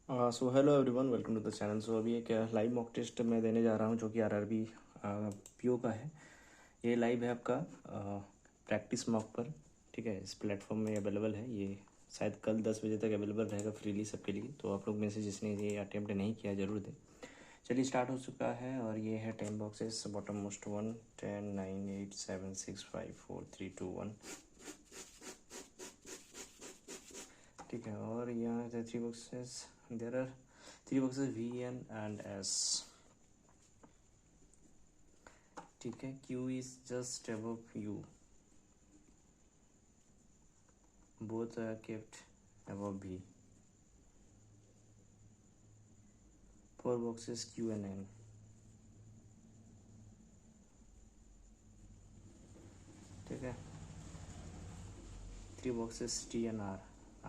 So hello everyone, welcome to the channel. So अभी एक live mock test मैं देने जा रहा हूँ जो कि आरआरबी पीओ का है। ये लाइव है आपका प्रैक्टिस मॉक पर। ठीक है, इस प्लेटफॉर्म में अवेलेबल है। ये शायद कल 10 बजे तक अवेलेबल रहेगा फ्रीली सबके लिए। तो आप लोग में से जिसने ये अटेम्प्ट नहीं किया ज़रूर दें। चलिए, स्टार्ट हो चुका है और ये है 10 बॉक्सेस। Bottom most 1, 10, 9, 8, 7, 6, 5, 4, 3, 2, 1। ठीक है, और यहाँ 3 boxes. There are 3 boxes V and S. ठीक है, Q is just above U. Both are kept above V. 4 boxes Q and N. ठीक है, 3 boxes T and R.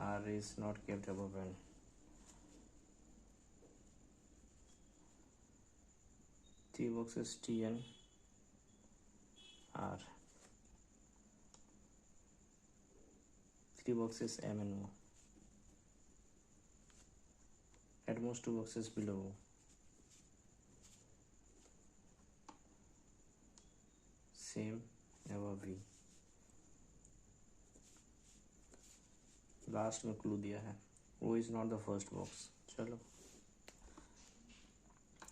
R is not kept above N. 3 boxes T and R. 3 boxes M and O. At most 2 boxes below O. Same above V. Last में clue दिया है, वो is not the first box. चलो,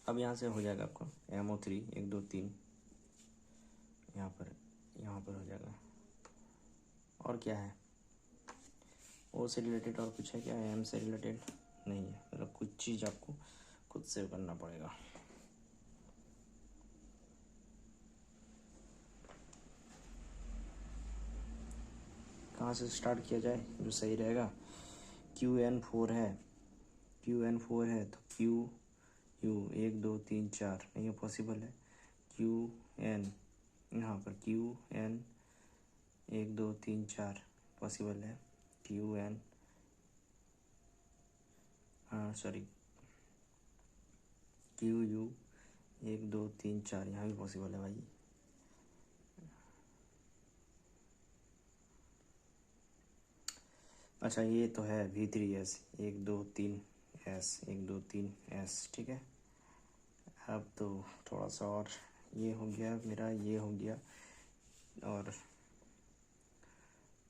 अब यहाँ से हो जाएगा आपका MO3 1 2 3। यहाँ पर हो जाएगा। और क्या है, ओ से रिलेटेड और कुछ है क्या? एम से रिलेटेड नहीं है। मतलब कुछ चीज़ आपको खुद से करना पड़ेगा। कहाँ से स्टार्ट किया जाए जो सही रहेगा? QN4 है, QN4 है तो QU 1 2 3 4 नहीं पॉसिबल है। QN यहाँ पर QN 1 2 3 4 पॉसिबल है। QN सॉरी QU 1 2 3 4 यहाँ भी पॉसिबल है भाई। अच्छा, ये तो है V3S 1 2 3 S 1 2 3 S। ठीक है, अब तो थोड़ा सा और ये हो गया मेरा, ये हो गया। और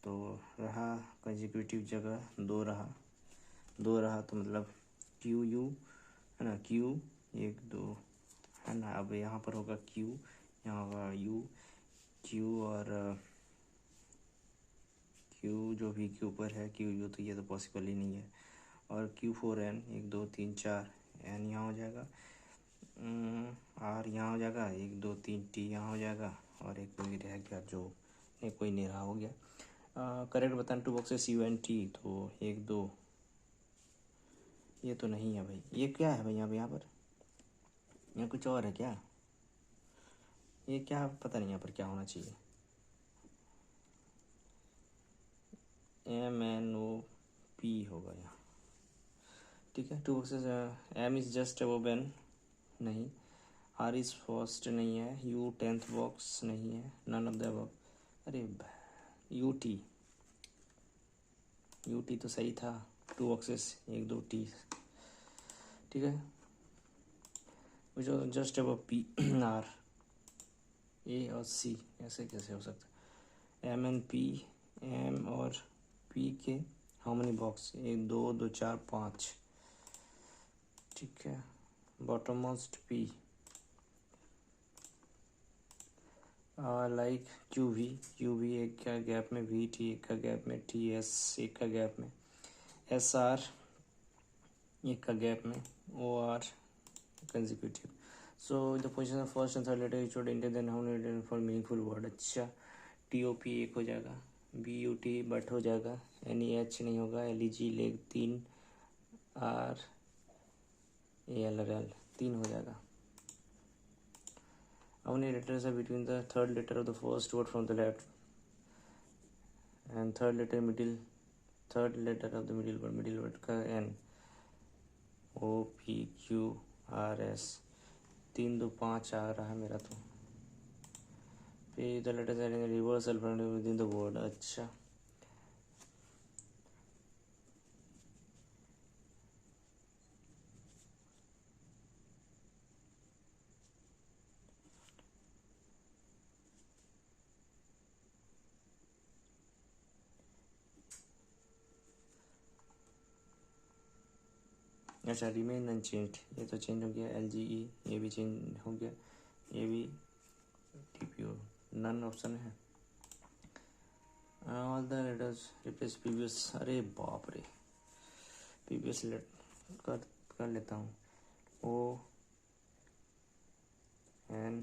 तो रहा कंसेक्यूटिव जगह 2 रहा तो मतलब QU है ना, Q 1 2 है ना। अब यहाँ पर होगा Q, यहाँ होगा U, Q और Q जो भी Q पर है QU, तो ये तो पॉसिबल ही नहीं है। और Q4N 1 2 3 4 N यहाँ हो जाएगा। R यहाँ हो जाएगा, 1 2 3 T यहाँ हो जाएगा। और एक कोई रह गया जो नहीं, कोई नहीं रहा, हो गया। करेक्ट बताना 2 बॉक्सेस UNT। तो 1 2, ये तो नहीं है भाई। ये क्या है भाई? यहाँ पर यहाँ कुछ और है क्या? ये क्या, पता नहीं यहाँ पर क्या होना चाहिए। MNOP होगा यहाँ। ठीक है, 2 boxes. M is just above N नहीं, R इज़ फर्स्ट नहीं है, U 10th बॉक्स नहीं है, नन ऑफ द अबव। अरे UT तो सही था। 2 बॉक्सेस 1 2 T। ठीक है, जो just above P R A और C, ऐसे कैसे हो सकता है? M and P, M और P के हाउ मनी बॉक्स? 1 2 2 4 5। ठीक है, bottom most P like QV एक का गैप में, VT एक का गैप में, TS एक का गैप में, SR एक का गैप में, OR consecutive. So the position of first and third letter should Indian then how many for meaningful word. अच्छा, TOP एक हो जाएगा, BUT बट हो जाएगा, NEH नहीं होगा, LEG लेग 3, RALRL 3 हो जाएगा। How many letters are between the third letter of the first word from the left and third letter of the middle word का N? OPQRS 3 2 5 आ रहा है मेरा तो। फिर the letters are in reverse alphabet within the word। अच्छा, अच्छा, remain unchanged, ये तो चेंज हो गया। LGE ये भी चेंज हो गया, ये भी TPO नन ऑप्शन है। All the letters replace previous, अरे बाप रे, प्रीवियस लेट कर लेता हूँ। ON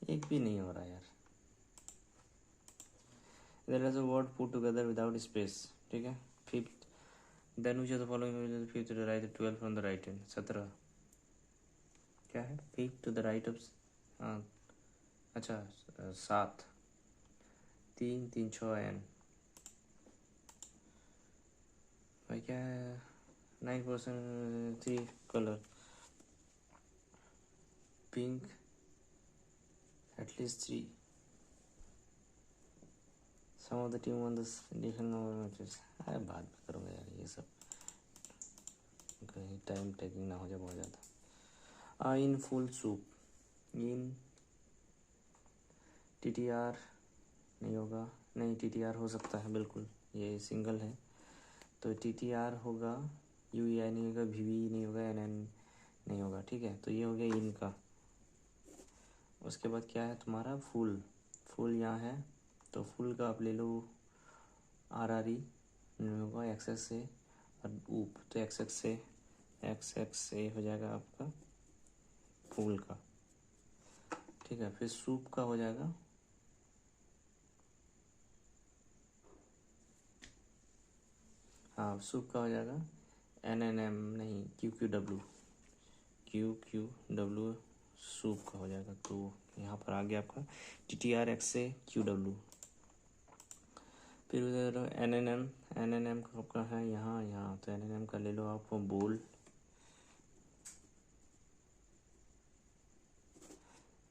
एक भी नहीं हो रहा यार। There is a word put together without space, ठीक है। Fifth, then which of the following, fifth to the right, 12 from the right hand, 17 क्या है, fifth to the right of, हाँ अच्छा 7, 3 3 6 N भाई क्या है, 9% 3 colour pink, at least 3, some of the team on this different matches. अरे बाद में करूँगा यार ये सब, कहीं टाइम टेकिंग ना हो जाए बहुत ज़्यादा। In full soup, in TTR नहीं होगा, नहीं TTR हो सकता है बिल्कुल, ये सिंगल है तो TTR होगा, UEI नहीं होगा, VV नहीं होगा, NN नहीं होगा, ठीक है। तो ये हो गया इनका। उसके बाद क्या है तुम्हारा, फुल, फुल यहाँ है तो फुल का आप ले लो, RRE नहीं होगा, XS से, और ऊप तो XX से, XX से हो जाएगा आपका फूल का, ठीक है। फिर सूप का हो जाएगा, हाँ सूप का हो जाएगा NNM नहीं, QQW सूप का हो जाएगा। तो यहाँ पर आ गया आपका TTRX से QW। फिर उधर NNM का आपका है यहाँ यहाँ, तो NNM का ले लो आप बोल,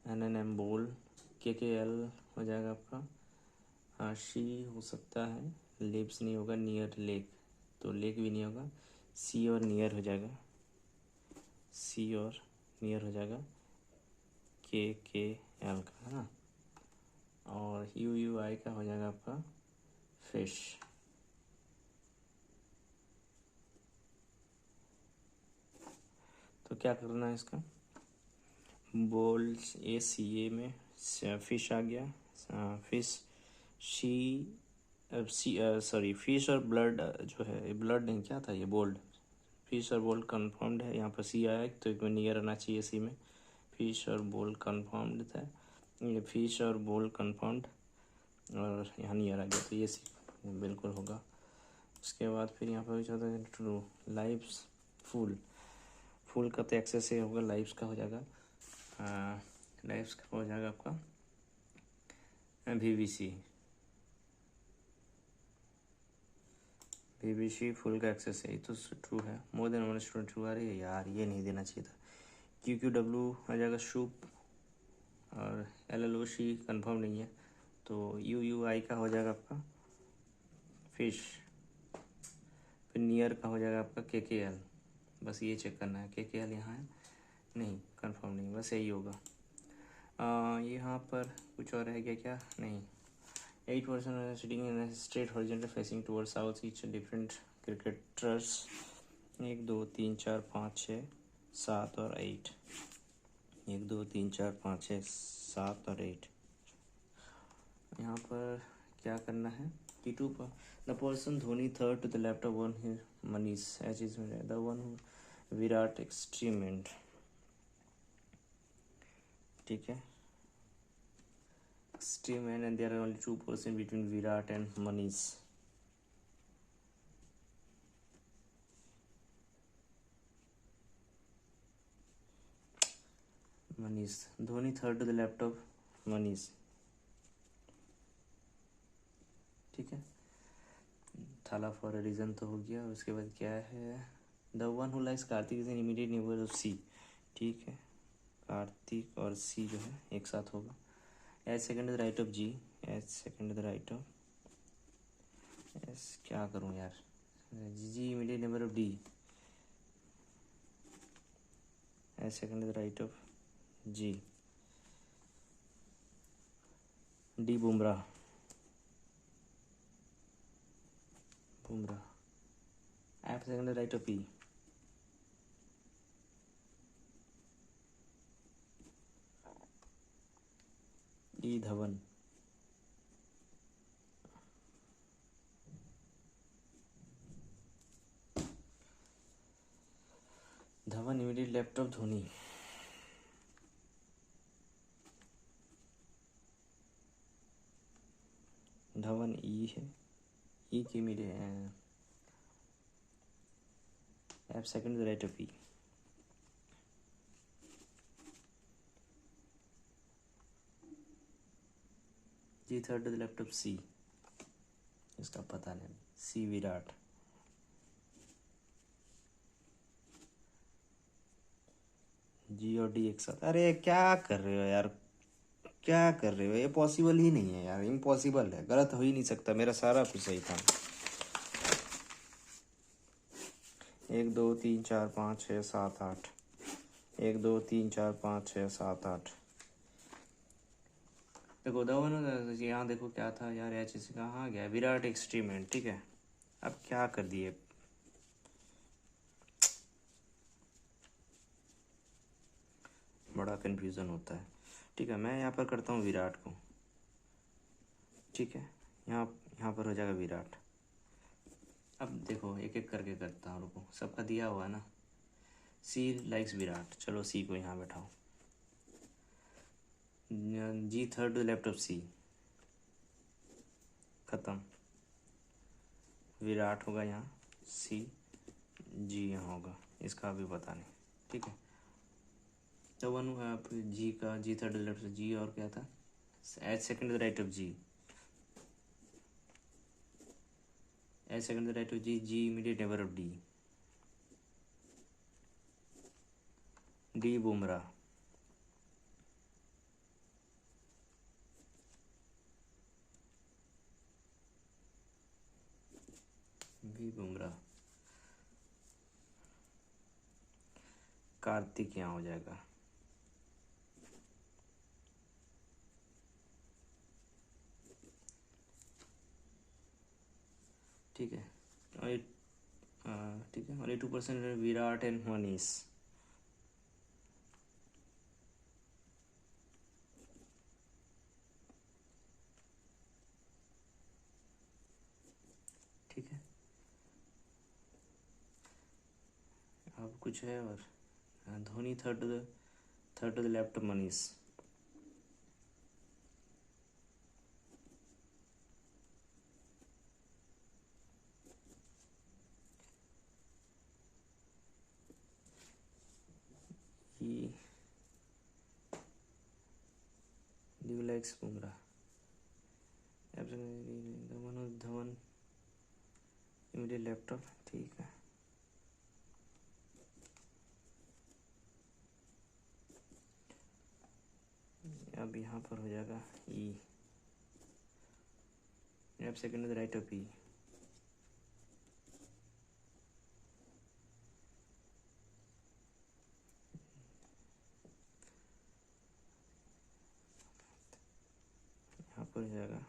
NNM बोल, KKL हो जाएगा आपका, हाँ शी हो सकता है, लिप्स नहीं होगा, नियर लेक तो लेक भी नहीं होगा, सी और नियर हो जाएगा, सी और नियर हो जाएगा, KKL का है ना। और UUI का हो जाएगा आपका फिश। तो क्या करना है इसका, बोल ACA में फिश आ गया, फिश शी, सॉरी फिश और ब्लड जो है, ब्लड नहीं क्या था ये, बोल्ड, फिश और बोल्ड कंफर्म्ड है, यहाँ पर सी आया तो एक में नियर आना चाहिए सी में, फिश और बोल्ड कंफर्म्ड था, ये फिश और बोल्ड कंफर्म्ड और यहाँ नियर आ गया तो ये सी बिल्कुल होगा। उसके बाद फिर यहाँ पर होता है ट्रू, लाइव्स फुल, फुल का तो एक्सेस से होगा, लाइव्स का हो जाएगा, लाइव्स का हो जाएगा आपका VVC फुल का एक्सेस है, ये तो ट्रू है, more than one student true. अरे यार ये नहीं देना चाहिए था। QQW आ जाएगा शूप, और LLOC कंफर्म नहीं है तो UUI का हो जाएगा आपका फिश। फिर नियर का हो जाएगा आपका KKL, बस ये चेक करना है, KKL यहाँ है नहीं, कंफर्म नहीं, बस यही होगा। यहाँ पर कुछ और है क्या, नहीं। 8% sitting in straight horizontal facing towards south, each different cricketers, 1 2 3 4 5 6 7 और 8, 1 2 3 4 5 6 7 और 8। यहाँ पर क्या करना है कि टू पर the person Dhoni third to the left of one here Manish H is the one who Virat extreme end, ठीक है, extreme and there are only 2% between Virat and Manish. Manish Dhoni third to the left of Manish, ठीक है। थाला फॉर अ रीजन तो हो गया। उसके बाद क्या है, the one who likes Karthik is an immediate neighbour of C, ठीक है। कार्तिक और सी जो है एक साथ होगा। H second is right of G, H second is right of S, क्या करूँ यार, G immediate neighbour of D, H second is right of G, D Bumrah, F second is right of P, E Dhawan, Dhawan immediate left of Dhoni, Dhawan E है, E की immediate, F second is right of P, G third is left of C, इसका पता नहीं, सी विराट, जी और D एक साथ। अरे क्या कर रहे हो यार, क्या कर रहे हो, ये पॉसिबल ही नहीं है यार, इम्पॉसिबल है, गलत हो ही नहीं सकता, मेरा सारा कुछ सही था। 1 2 3 4 5 6 7 8, 1 2 3 4 5 6 7 8, देखो धवन, यहाँ देखो क्या था यार, एच से कहाँ गया, विराट एक्सट्रीमेंट, ठीक है। अब क्या कर दिए, बड़ा कन्फ्यूज़न होता है। ठीक है, मैं यहाँ पर करता हूँ विराट को, ठीक है, यहाँ पर हो जाएगा विराट। अब देखो एक एक करके करता हूँ, रुको, सबका दिया हुआ है ना, सी लाइक्स विराट, चलो सी को यहाँ बैठाओ, जी थर्ड लेफ्ट ऑफ सी, ख़त्म, विराट होगा यहाँ, सी, जी यहाँ होगा, इसका अभी पता नहीं, ठीक है। तो वन आप जी का, G third left of G, और क्या था, H second right of G, H second right of G, G immediate neighbour of D, D Bumrah, B Bumrah, Kartik यहाँ हो जाएगा, ठीक है। और ठीक है, और 2% विराट एंड मनीष, ठीक है। अब कुछ है और, Dhoni third to the left Manish, likes Bumrah, Dhawan immediate left of, ठीक है। अब यहाँ पर हो जाएगा E, F second is right of E, यहाँ पर हो जाएगा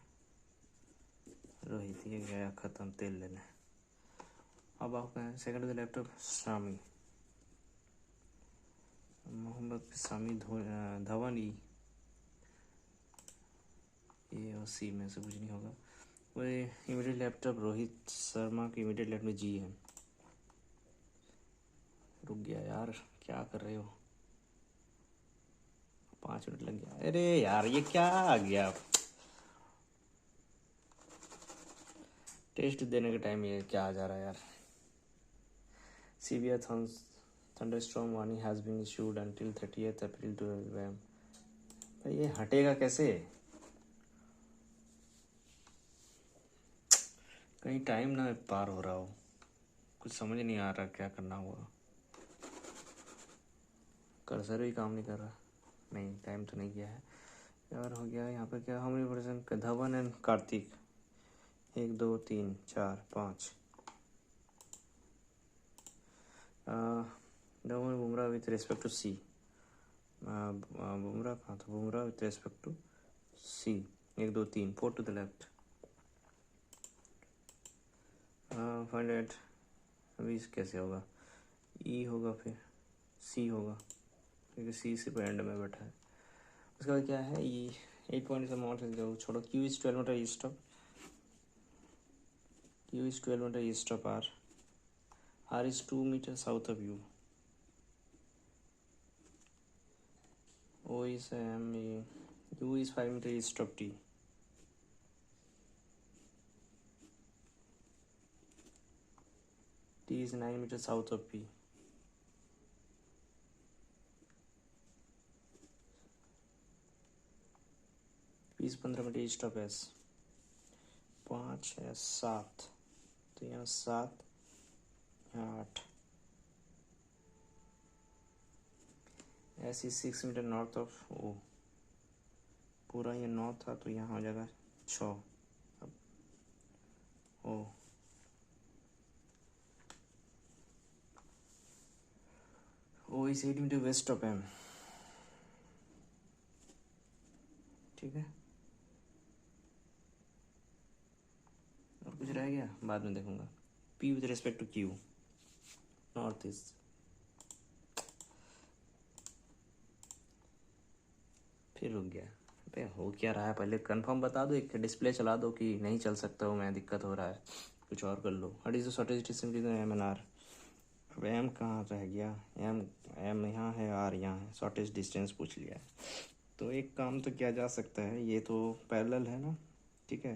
रोहित, ये गया ख़त्म, तेल लेने। अब आप second is left of Shami, Mohammad Shami, Dhawan E, A और सी में से कुछ नहीं होगा, वो immediate left of Rohit Sharma की, इमीडिएट लेफ्ट में जी है। रुक गया यार, क्या कर रहे हो, 5 मिनट लग गया, अरे यार ये क्या आ गया, टेस्ट देने के टाइम ये क्या आ जा रहा है यार। Severe thunderstorm warning has been issued until 30th April two AM, भाई ये हटेगा कैसे, कहीं टाइम ना पार हो रहा हो, कुछ समझ नहीं आ रहा क्या करना होगा, कर्सर भी काम नहीं कर रहा। नहीं, टाइम तो नहीं किया है यार। हो गया यहाँ पर क्या, how many person, Dhawan and Kartik, 1 2 3 4 5। Dhawan Bumrah with respect to C, Bumrah कहाँ था, Bumrah with respect to C, 1 2 3 4 to the left. Find it, अभी कैसे होगा, ई होगा फिर सी होगा, क्योंकि सी से एंड में बैठा है। उसके बाद क्या है, ई 8 पॉइंट अमाउंट है, छोड़ो। Q is 12 metre east of, Q is 12 metre east of R, R is 2 metre south of U, O is M, U is 5 metre east of T, T is 9 metre south of P, P is 15 metre east of S, 5 है 7, तो यहाँ 7 यहाँ 8, S is 6 metre north of O, पूरा ये 9 था तो यहाँ हो जाएगा 6, अब O is 8 metre west of M, ठीक है। और कुछ रह गया, बाद में देखूंगा। P with respect to Q, north east, फिर रुक गया। अबे हो क्या रहा है, पहले कंफर्म बता दो, एक डिस्प्ले चला दो कि नहीं चल सकता हूँ मैं, दिक्कत हो रहा है, कुछ और कर लो। What is the shortage distance between M and R, अब एम कहाँ रह गया, एम यहाँ है, आर यहाँ है, शॉर्टेज डिस्टेंस पूछ लिया है। तो एक काम तो किया जा सकता है, ये तो पैरेलल है ना, ठीक है,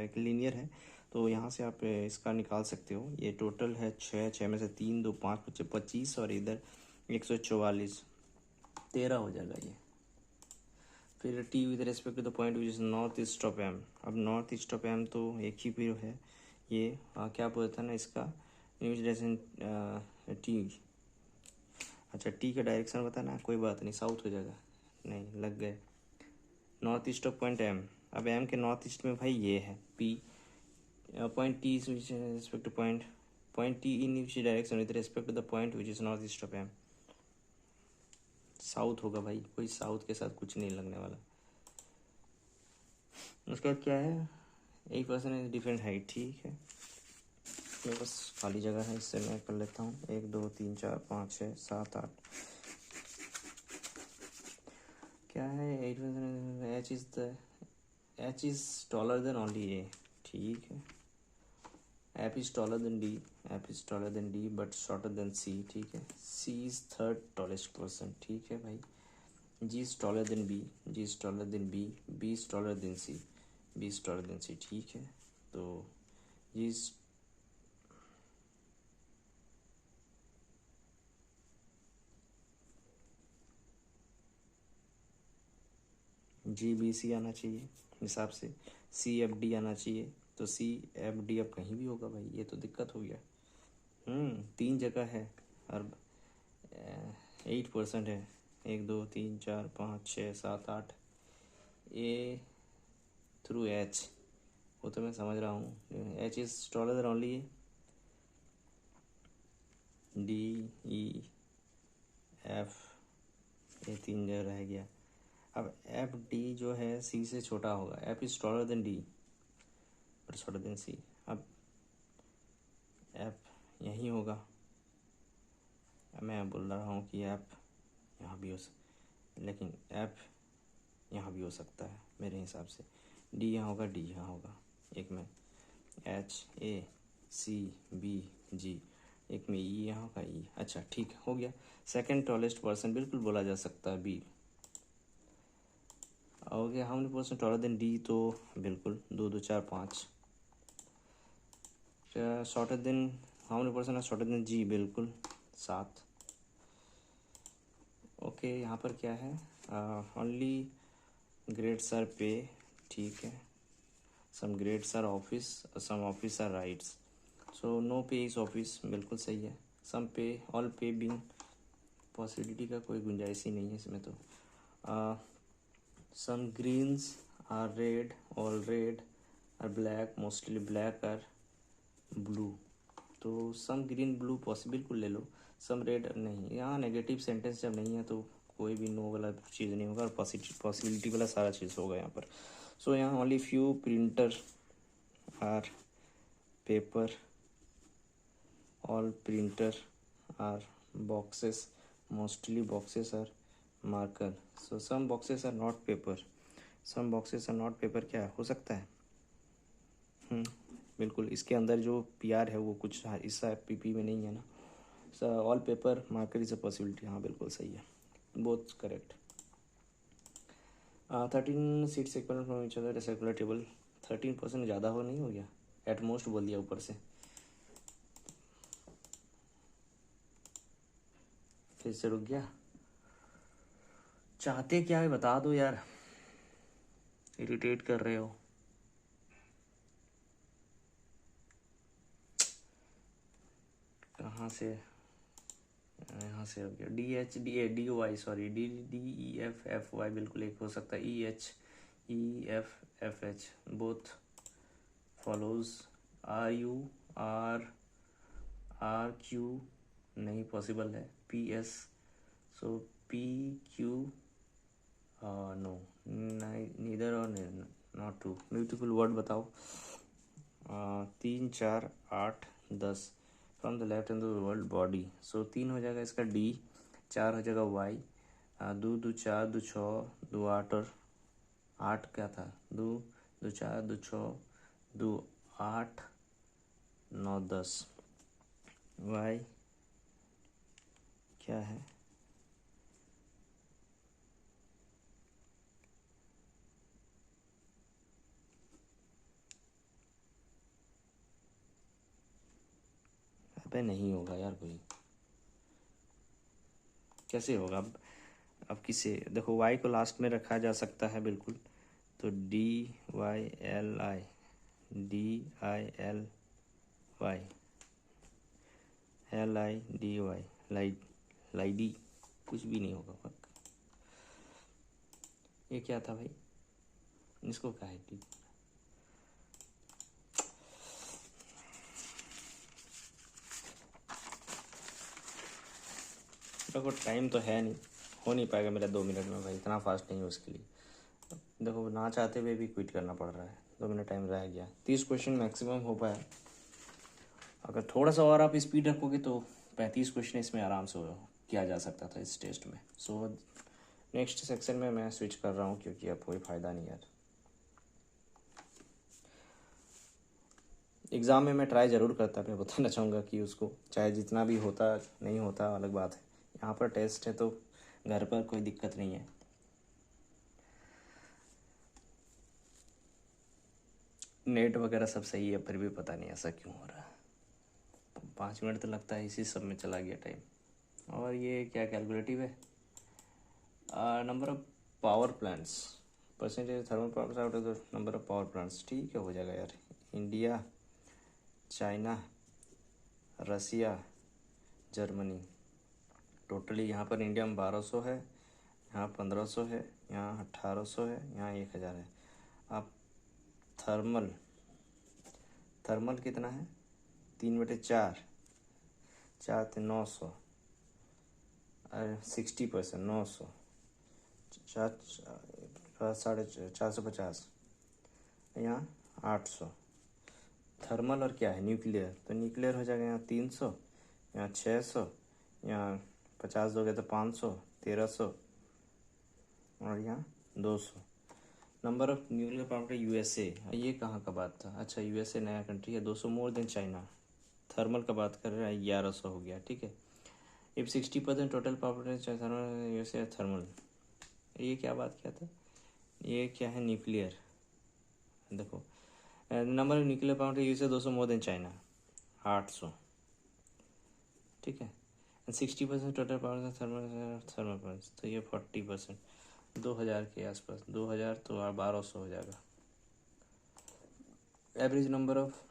एक लीनियर है, तो यहाँ से आप इसका निकाल सकते हो। ये टोटल है 6 में से 3 2 5 25, और इधर 144, 13 हो जाएगा ये। फिर T with respect to the point which is north east of M, अब नॉर्थ ईस्ट ऑफ एम तो एक ही फिर है ये, क्या बोलता है ना इसका, न्यूज डायरेक्शन टी, अच्छा टी का डायरेक्शन बताना, कोई बात नहीं, साउथ हो जाएगा, नहीं लग गए। North east of point M, अब एम के नॉर्थ ईस्ट में भाई ये है P, point T is respect to point T in which direction with respect to the point which is north east of M, south होगा भाई, कोई south के साथ कुछ नहीं लगने वाला। उसके बाद क्या है, 1% डिफरेंट हाइट, ठीक है। मेरे पास खाली जगह है, इससे मैं कर लेता हूँ। 1 2 3 4 5 6 7 8, क्या है, 8% H is taller than only A, ठीक है। F is taller than D, F is taller than D but shorter than C, ठीक है। C is third tallest person, ठीक है भाई। G is taller than B, G is taller than B, B is taller than C, B is taller than C, ठीक है। तो जी is, G B C आना चाहिए हिसाब से, सी एफ डी आना चाहिए, तो सी एफ डी अब कहीं भी होगा भाई, ये तो दिक्कत हो गया। 3 जगह है और 8% है, 1 2 3 4 5 6 7 8, ए थ्रू एच, वो तो मैं समझ रहा हूँ, H is taller than only D E F, ये 3 जगह रह गया। अब एफ डी जो है सी से छोटा होगा, F is taller than D but shorter than C, अब एफ यहीं होगा, मैं बोल रहा हूँ कि एफ यहाँ भी हो लेकिन एफ यहाँ भी हो सकता है मेरे हिसाब से, डी यहाँ होगा, डी यहाँ होगा, एक में एच ए सी बी जी, एक में ई यहाँ का ई, अच्छा ठीक हो गया। सेकंड टॉलेस्ट पर्सन बिल्कुल बोला जा सकता है बी, हो गया। How many person taller than D, तो बिल्कुल 2 2 4 5। Shorter than, how many person shorter than G, बिल्कुल 7। ओके यहाँ पर क्या है, ओनली ग्रेड्स आर पे, ठीक है। Some grades are office, some office are rights, so no pay is office, बिल्कुल सही है। सम पे, ऑल पे बिंग, पॉसिबिलिटी का कोई गुंजाइश ही नहीं है इसमें तो। Some greens are red, all red are black, mostly black are blue. तो सम ग्रीन ब्लू पॉसिबल को ले लो, सम रेड नहीं। यहाँ नेगेटिव सेंटेंस जब नहीं है तो कोई भी नो वाला चीज़ नहीं होगा और पॉसिबिलिटी वाला सारा चीज़ होगा यहाँ पर। सो यहाँ only few printer are paper, all printer are boxes, mostly boxes are marker. So some boxes are not paper, some boxes are not paper क्या हो सकता है? बिल्कुल, इसके अंदर जो पी आर है वो कुछ हिस्सा पी पी में नहीं है ना। All paper marker is a possibility, हाँ बिल्कुल सही है, both correct. 13 seats equal from each other circular table, 13% ज़्यादा हो नहीं हो गया? एट मोस्ट बोल दिया ऊपर से, फिर से रुक गया। चाहते क्या है बता दो यार, इरिटेट कर रहे हो। कहाँ से, यहाँ से हो गया। D H D A D Y, sorry D D E F F Y, बिल्कुल एक हो सकता है। E H E F F H both follows. R U R R Q नहीं पॉसिबल है। P S, so P Q no, neither और not two. Beautiful word बताओ। 3 4 8 10 from the left and the world body. So 3 हो जाएगा इसका D, 4 हो जाएगा Y, 2 2 4 2 6 2 8 और 8 क्या था? 2 2 4 2 6 2 8 9 10। वाई क्या है? अबे नहीं होगा यार, कोई कैसे होगा? अब किसे देखो, वाई को लास्ट में रखा जा सकता है बिल्कुल, तो D Y L I, D I L Y, L I D Y, लाइडी, कुछ भी नहीं होगा। ये क्या था भाई, इसको क्या है? देखो टाइम तो है नहीं, हो नहीं पाएगा मेरा 2 मिनट में भाई, इतना फास्ट नहीं है उसके लिए। देखो ना चाहते हुए भी क्विट करना पड़ रहा है, 2 मिनट टाइम रह गया। 30 क्वेश्चन मैक्सिमम हो पाया, अगर थोड़ा सा और आप स्पीड रखोगे तो 35 क्वेश्चन इसमें आराम से किया जा सकता था इस टेस्ट में। सो नेक्स्ट सेक्शन में मैं स्विच कर रहा हूँ क्योंकि अब कोई फ़ायदा नहीं यार। एग्ज़ाम में मैं ट्राई ज़रूर करता, मैं बताना चाहूँगा कि उसको चाहे जितना भी होता नहीं होता अलग बात है, यहाँ पर टेस्ट है तो घर पर कोई दिक्कत नहीं है। नेट वगैरह सब सही है, फिर भी पता नहीं ऐसा क्यों हो रहा है। 5 मिनट तो लगता है इसी सब में चला गया टाइम। और ये क्या कैलकुलेटिव है? Number of power plants, percentage thermal power out of the number of power plants, ठीक है हो जाएगा यार। इंडिया, चाइना, रसिया, जर्मनी। टोटली यहाँ पर इंडिया में 1200 है, यहाँ 1500 है, यहाँ 1800 है, यहाँ 1000 है। अब थर्मल, थर्मल कितना है? 3/4, 4 3 900, अरे 60%, 900, 450, यहाँ 800। थर्मल और क्या है? न्यूक्लियर, तो न्यूक्लियर हो जाएगा यहाँ 300, यहाँ 600, यहाँ 50 दोगे तो 500, 1300 और यहाँ 200। Number of nuclear power USA, ये कहाँ का बात था? अच्छा यूएसए नया कंट्री है, 200 मोर देन चाइना। थर्मल का बात कर रहे हैं, 1100 हो गया, ठीक है। If 60% total power thermal USA thermal, ये क्या बात किया था? ये क्या है? न्यूक्लियर। देखो number of nuclear power USA 200 more than China, 800, ठीक है। 60% total power thermal thermal power, तो ये 40%, 2000 के आसपास, 2000 तो 1200 हो जाएगा। Average number of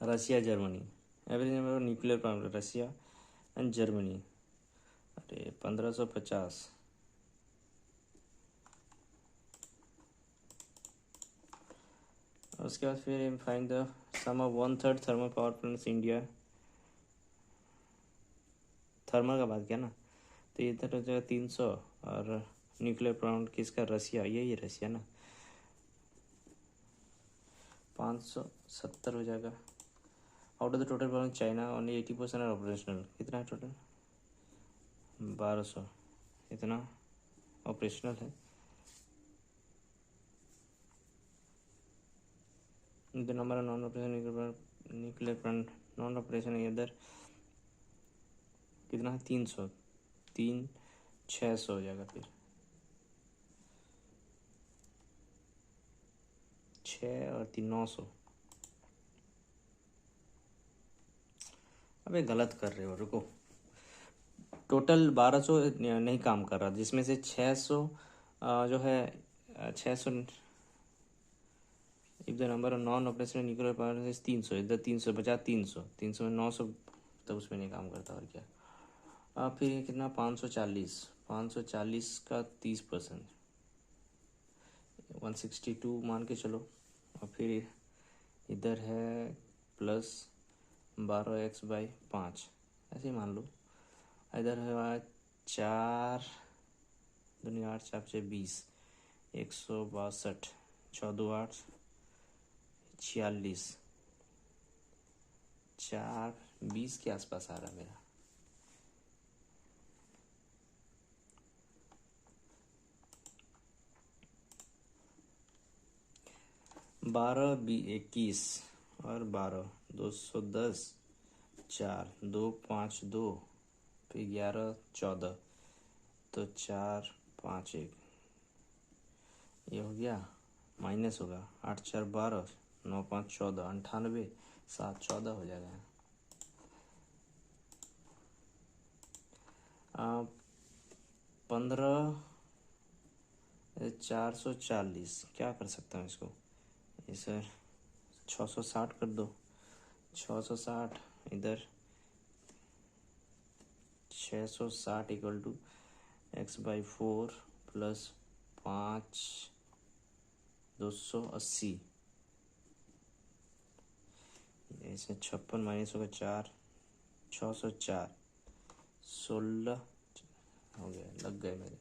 Russia Germany, average number of nuclear power Russia and Germany, अरे 1550, और उसके बाद फिर find the sum of 1/3 thermal power plants India. Thermal का बात किया ना, तो इधर हो जाएगा 300, और न्यूक्लियर प्लांट किसका, रसिया, यही है रसिया ना, 570 हो जाएगा। Out of the total plant China only 80% है ऑपरेशनल। कितना है टोटल, 1200 इतना ऑपरेशनल है। The number of non operation nuclear plant non operation इधर कितना है, 300, 600 हो जाएगा। फिर 6 और 3 900। अबे गलत कर रहे हो, रुको। टोटल 1200 नहीं काम कर रहा, जिसमें से 600 जो है 600। If the number of non operational nuclear power is 300, इधर 300 बचा, 300 में 900, तो उसमें नहीं काम करता और क्या। फिर ये कितना, 540 का 30%, 162 मान के चलो। और फिर इधर है प्लस 12x/5, ऐसे ही मान लो। इधर है 4 दुनिया 8 4 से 20, 162, 14 8 46, 420 के आसपास आ रहा मेरा। 12 21 और 12 210, 4 2 5 2, फिर 11 14, तो 4 5 1, ये हो गया। माइनस होगा, 8 4 12, 9 5 14, 98, 7 14 हो जाएगा। 15 440, क्या कर सकता हूँ इसको, इसे 660 कर दो। 660 इधर 660 इक्वल टू x/4 प्लस 5 280, इसे 56 माइनस होगा 4, 604, 16 हो गया, लग गए मेरे।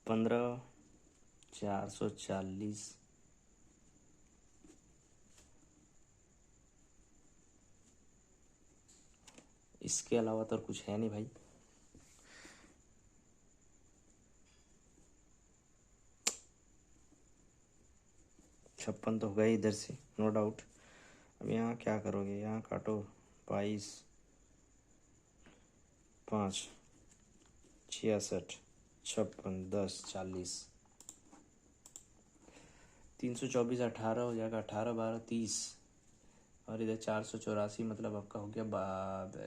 पंद्रह 440, इसके अलावा तो कुछ है नहीं भाई। छप्पन तो हो गए इधर से, नो डाउट। अब यहाँ क्या करोगे, यहाँ काटो, 22 5 66 56 10 40, 324 18 हो जाएगा, 18 12 30, और इधर 484, मतलब आपका हो गया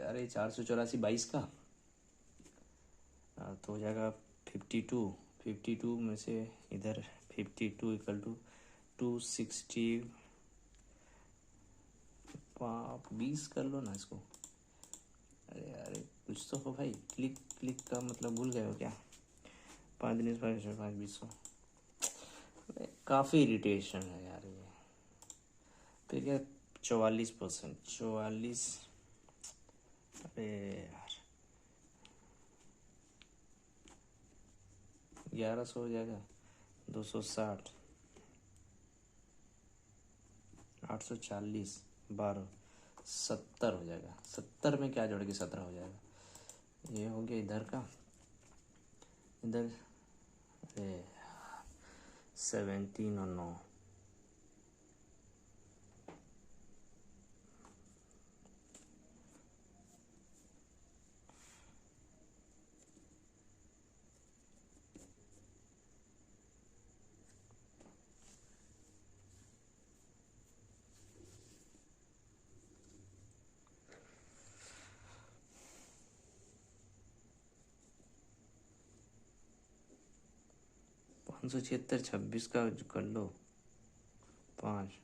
अरे 484 22 का, तो हो जाएगा 52। 52 में से इधर 52 इक्वल टू 260, 20 कर लो ना इसको। अरे अरे कुछ तो हो भाई, क्लिक का मतलब भूल गए हो क्या, 5 दिन 5 20 काफ़ी इरिटेशन है यार ये। फिर क्या, 44%, 44, अरे यार 1100 हो जाएगा, 260, 840, 12, 70 हो जाएगा। 70 में क्या जोड़ के 17 हो जाएगा, ये हो गया इधर का। इधर अरे 17 और 9, पाँच सौ छिहत्तर 26 का कर लो, 5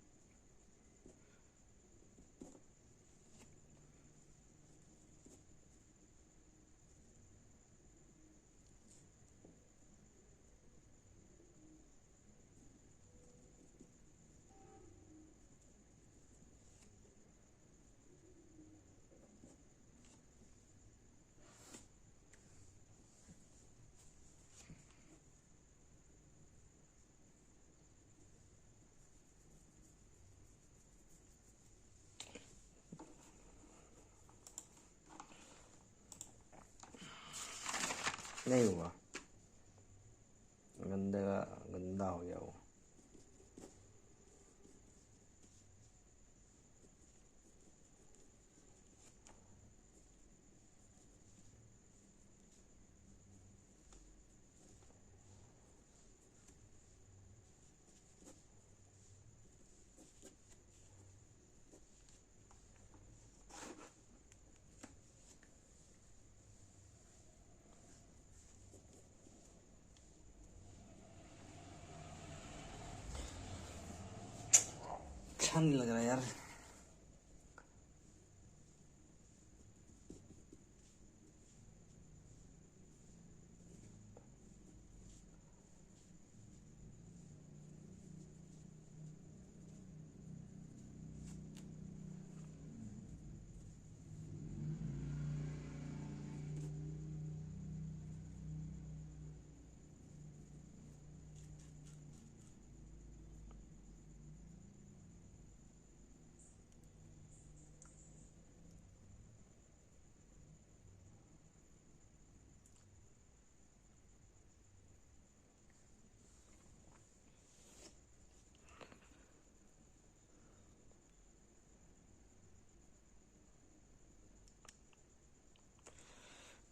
नहीं हुआ, गंदा हो गया वो। अच्छा नहीं लग रहा यार।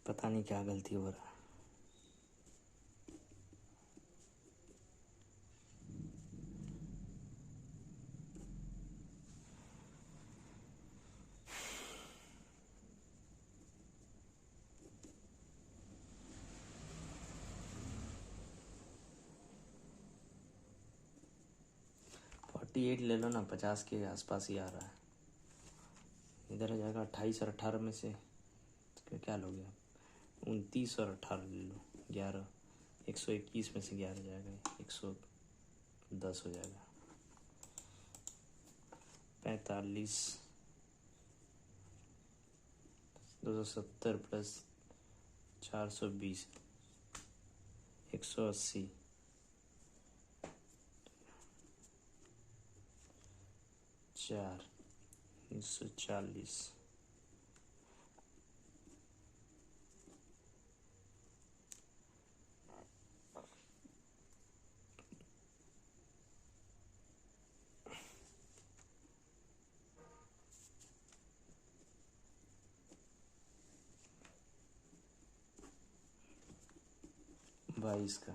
पता नहीं क्या गलती हो रहा है। फोर्टी एट ले लो ना, 50 के आसपास ही आ रहा है। इधर आ जाएगा 28 और 18 में से क्या लोगे आप? 29 और 18 ले लो, 11, 121 में से 11 जाएगा, 110 हो जाएगा। 45, 270 प्लस 420, 180, 4, 140, 22 का।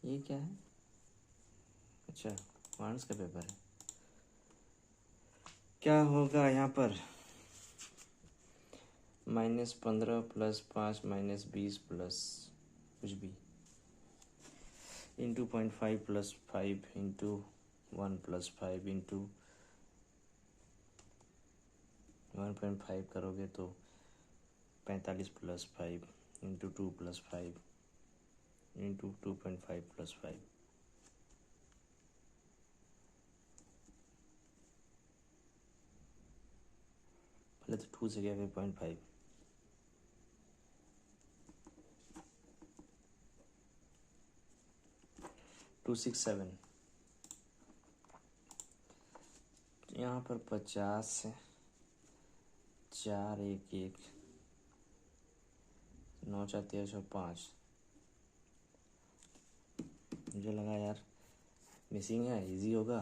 ये क्या है? अच्छा, वार्न्स का पेपर है। क्या होगा यहाँ पर? -15 प्लस 5 -20 प्लस कुछ भी, into 0.5 plus 5 into 1 plus 5 into 1.5 करोगे तो 45 plus 5 into 2 plus 5 into 2.5 plus 5। पहले तो 2 से गया, फिर 0.5। 267। यहाँ पर 50 से 4 1 1 9 4 13 5। मुझे लगा यार मिसिंग है, इजी होगा,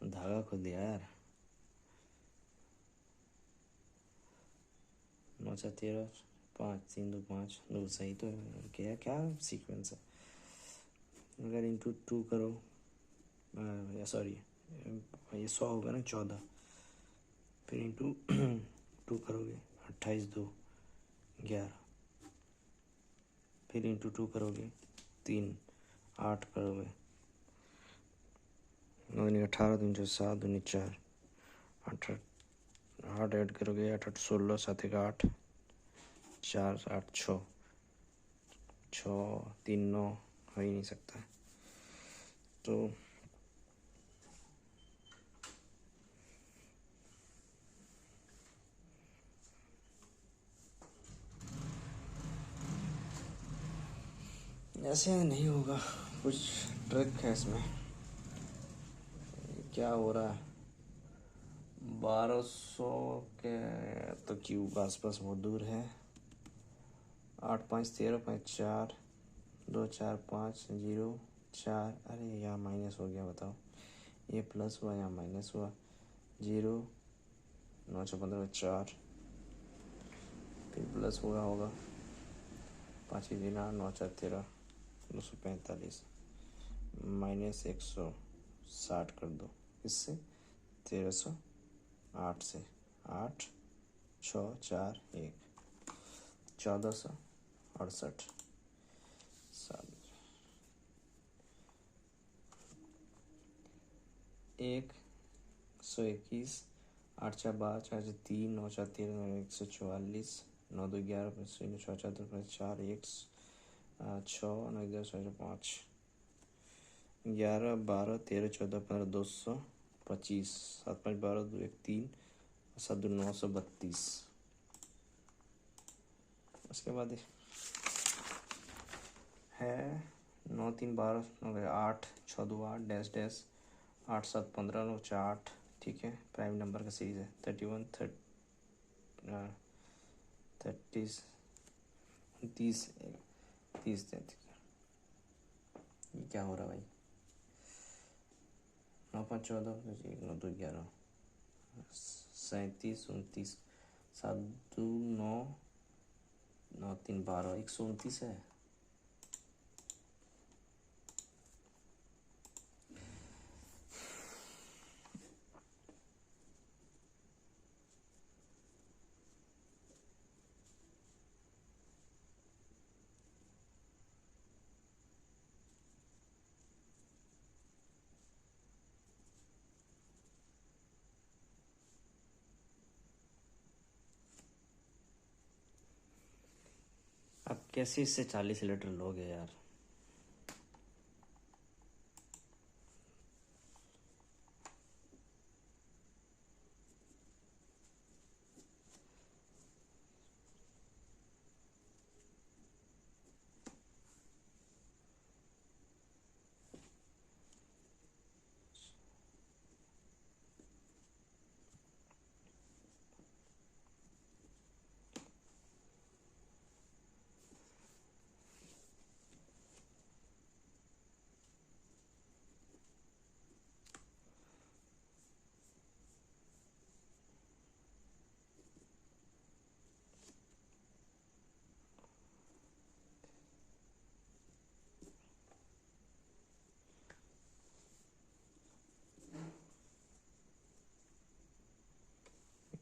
धागा खोल दिया यार। 9 4 13 5 3 2 5 2 सही तो है। क्या क्या सीक्वेंस है? अगर इंटू 2 करो, या सॉरी, ये 100 होगा ना, 14, फिर इंटू 2 करोगे 28 2 11, फिर इंटू 2 करोगे 3 8 करोगे 9 18 3 7 2 4 8 8 ऐड करोगे 8 8 16 7 1 8 4 8 6 6 3 9 हो ही नहीं सकता। तो ऐसे नहीं होगा, कुछ ट्रिक है इसमें। क्या हो रहा है? 1200 के तो क्यूब आसपास बहुत दूर है। 8 5 13 5 4 2 4 5 0 4। अरे यहाँ माइनस हो गया, बताओ। ये प्लस हुआ, यहाँ माइनस हुआ। 0 9 6 15 4, फिर प्लस हुआ होगा। 5 दिन 8 9 4 13 245 माइनस 160 कर दो। इससे 1308 से 8 6 4 1 1468 7 121 8 4 12 4 4 3 9 4 13 144 9 2 11 0 6 4 2 4 1 6 9 10 5 11 12 13 14 15 225 7 5 12 2 1 3 7 2 932। उसके बाद है 9 3 12 8 6 2 8 डैश डैश 8 7 15 9 4 8। ठीक है, प्राइम नंबर का सीरीज है। 31 30 30 30 33। ये क्या हो रहा भाई? 9 5 14 9 2 11 37 29 7 2 9 9 3 12 129 है। अब कैसे इससे 40 लीटर लोगे यार?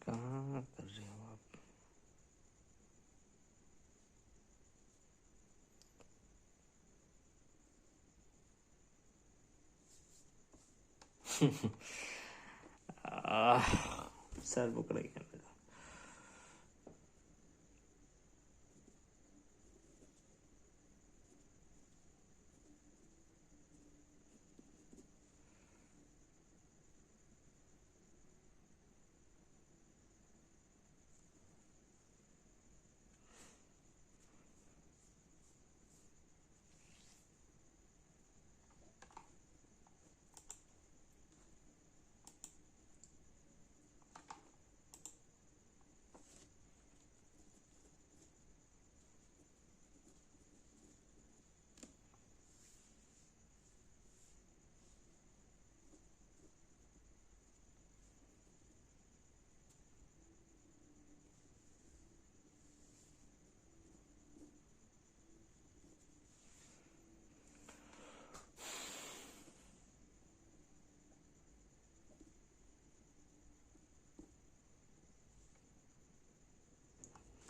कहाँ कर रहे हो आप? सर पकड़ गया मेरा।